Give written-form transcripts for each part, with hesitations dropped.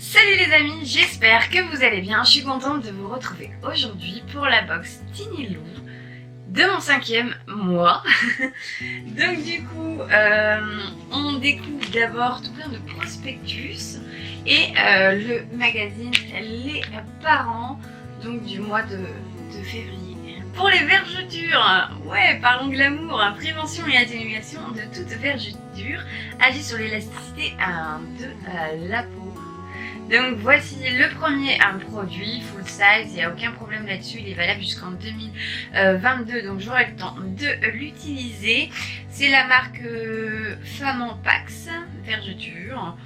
Salut les amis, j'espère que vous allez bien. Je suis contente de vous retrouver aujourd'hui pour la box Tiny Lou de mon 5e mois. Donc du coup, on découvre d'abord tout plein de prospectus et le magazine Les Parents, donc du mois de février. Pour les vergetures, ouais, parlons glamour, prévention et atténuation de toute vergeture, agit sur l'élasticité de la peau. Donc voici le premier produit full size, il n'y a aucun problème là-dessus, il est valable jusqu'en 2022, donc j'aurai le temps de l'utiliser. C'est la marque Femme Pax, vergeture,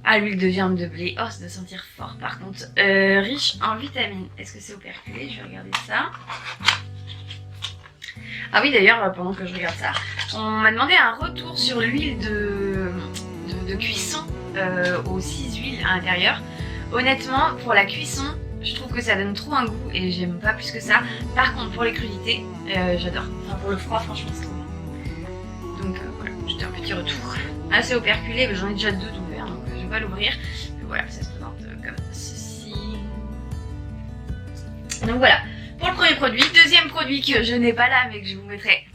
à l'huile de viande de blé, oh ça doit sentir fort par contre, riche en vitamines. Est-ce que c'est operculé? Je vais regarder ça. Ah oui d'ailleurs, pendant que je regarde ça, on m'a demandé un retour sur l'huile de cuisson aux 6 huiles à l'intérieur. Honnêtement, pour la cuisson, je trouve que ça donne trop un goût et j'aime pas plus que ça. Par contre, pour les crudités, j'adore. Enfin, pour le froid, franchement, c'est trop bon. Donc voilà, c'était un petit retour. Ah, c'est operculé, mais j'en ai déjà 2 d'ouverts, donc je vais pas l'ouvrir. Voilà, ça se présente comme ceci. Donc voilà, pour le premier produit. Deuxième produit que je n'ai pas là, mais que je vous mettrai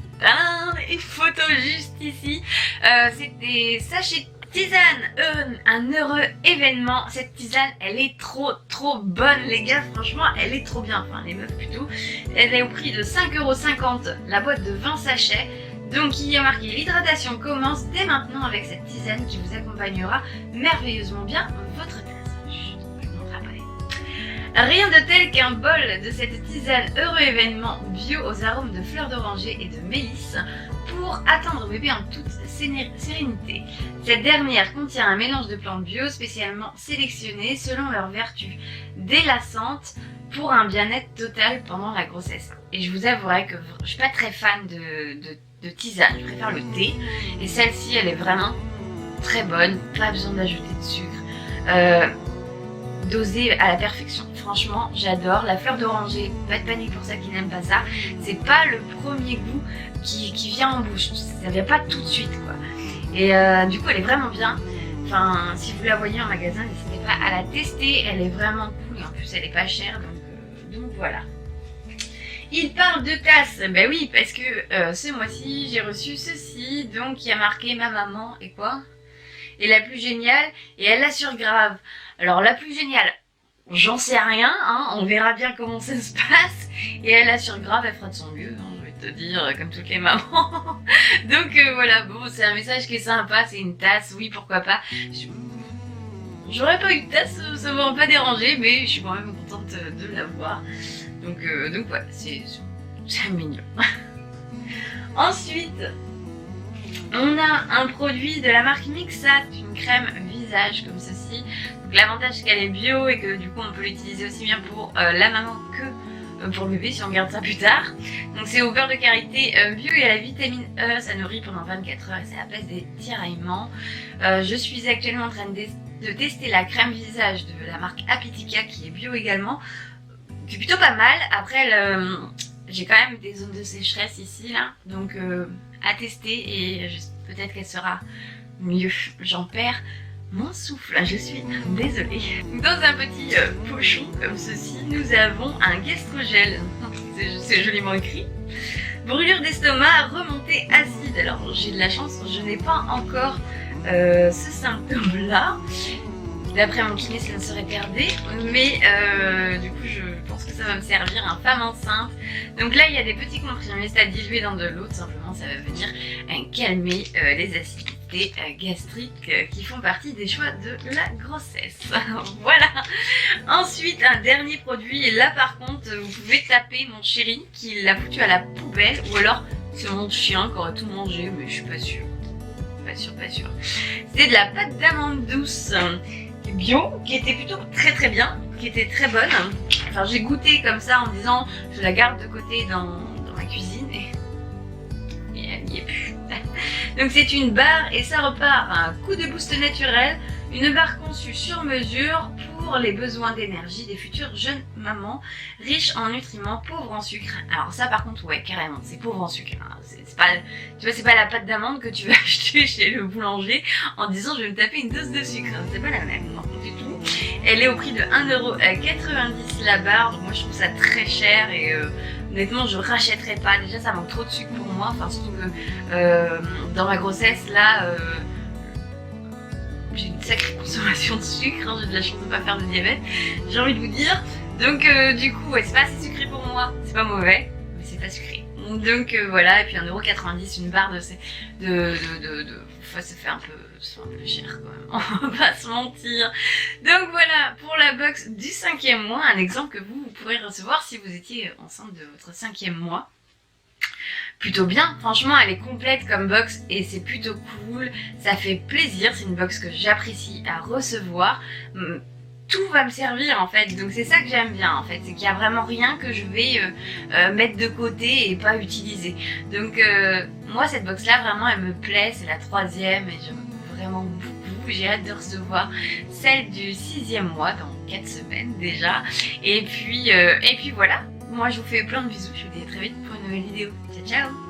une photo juste ici. C'est des sachets tisane, un heureux événement. Cette tisane, elle est trop bonne les gars, franchement elle est trop bien, enfin les meufs plutôt. Elle est au prix de 5,50 € la boîte de 20 sachets. Donc il y a marqué: l'hydratation commence dès maintenant avec cette tisane qui vous accompagnera merveilleusement bien votre tasse. Je vous montre après. Rien de tel qu'un bol de cette tisane heureux événement bio aux arômes de fleurs d'oranger et de mélisse pour attendre bébé en toute sérénité. Cette dernière contient un mélange de plantes bio spécialement sélectionnées selon leurs vertus délassantes pour un bien-être total pendant la grossesse. Et je vous avouerai que je suis pas très fan de tisane, je préfère le thé. Et celle-ci, elle est vraiment très bonne, pas besoin d'ajouter de sucre. Dosée à la perfection. Franchement, j'adore. La fleur d'oranger, pas de panique pour ceux qui n'aiment pas ça. C'est pas le premier goût qui vient en bouche. Ça vient pas tout de suite, quoi. Et du coup, elle est vraiment bien. Enfin, si vous la voyez en magasin, n'hésitez pas à la tester. Elle est vraiment cool. Et en plus, elle est pas chère. Donc voilà. Il parle de tasse. Ben oui, parce que ce mois-ci, j'ai reçu ceci. Donc, il y a marqué ma maman et quoi? Et la plus géniale. Et elle l'assure grave. Alors la plus géniale, j'en sais rien, hein, on verra bien comment ça se passe. Et elle assure grave, elle fera de son mieux, hein, je vais te dire, comme toutes les mamans. Donc voilà, bon, c'est un message qui est sympa, c'est une tasse, oui, pourquoi pas. J'aurais pas eu de tasse, ça m'aurait pas dérangé, mais je suis quand même contente de l'avoir. Donc voilà, c'est mignon. Ensuite, on a un produit de la marque Mixat, une crème visage comme ceci. L'avantage c'est qu'elle est bio et que du coup on peut l'utiliser aussi bien pour la maman que pour le bébé si on garde ça plus tard. Donc c'est au beurre de karité bio et à la vitamine E, ça nourrit pendant 24 heures et ça apaise des tiraillements. Je suis actuellement en train de tester la crème visage de la marque Apitica qui est bio également. C'est plutôt pas mal. Après j'ai quand même des zones de sécheresse ici là, donc à tester et peut-être qu'elle sera mieux. J'en perds mon souffle, je suis désolée. Dans un petit pochon comme ceci, nous avons un gastrogel. C'est joliment écrit. Brûlure d'estomac, remontée acide. Alors j'ai de la chance, je n'ai pas encore ce symptôme-là. D'après mon kiné, ça ne serait tardé, mais du coup je pense que ça va me servir, femme enceinte. Donc là il y a des petits comprimés, c'est à diluer dans de l'eau, tout simplement, ça va venir calmer les acidités gastriques qui font partie des choix de la grossesse. Voilà. Ensuite un dernier produit, et là par contre vous pouvez taper mon chéri qui l'a foutu à la poubelle, ou alors c'est mon chien qui aurait tout mangé, mais je suis pas sûre. Pas sûre. C'est de la pâte d'amande douce bio qui était plutôt très bien, qui était très bonne. Enfin j'ai goûté comme ça en me disant je la garde de côté dans ma cuisine et elle n'y est plus. Donc c'est une barre et ça repart un coup de boost naturel, une barre conçue sur mesure pour les besoins d'énergie des futures jeunes mamans, riche en nutriments, pauvre en sucre. Alors ça par contre ouais carrément c'est pauvre en sucre, hein. C'est pas, tu vois, c'est pas la pâte d'amande que tu vas acheter chez le boulanger en disant je vais me taper une dose de sucre, c'est pas la même, non du tout. Elle est au prix de 1,90€ la barre, donc moi je trouve ça très cher et honnêtement je rachèterai pas. Déjà ça manque trop de sucre pour moi, enfin surtout que dans ma grossesse là j'ai une sacrée consommation de sucre, hein, j'ai de la chance de pas faire de diabète, j'ai envie de vous dire. Donc du coup ouais, c'est pas assez sucré pour moi, c'est pas mauvais, mais c'est pas sucré. Donc voilà, et puis 1,90€ une barre ça fait un peu cher quand même, on va pas se mentir. Donc voilà, pour la box du 5e mois, un exemple que vous pourrez recevoir si vous étiez enceinte de votre 5e mois. Plutôt bien, franchement elle est complète comme box et c'est plutôt cool, ça fait plaisir, c'est une box que j'apprécie à recevoir. Tout va me servir en fait, donc c'est ça que j'aime bien en fait, c'est qu'il n'y a vraiment rien que je vais mettre de côté et pas utiliser. Donc moi cette box là vraiment elle me plaît, c'est la 3e et j'aime vraiment beaucoup, j'ai hâte de recevoir celle du 6e mois dans 4 semaines déjà. Et puis voilà, moi je vous fais plein de bisous, je vous dis à très vite pour une nouvelle vidéo, ciao ciao.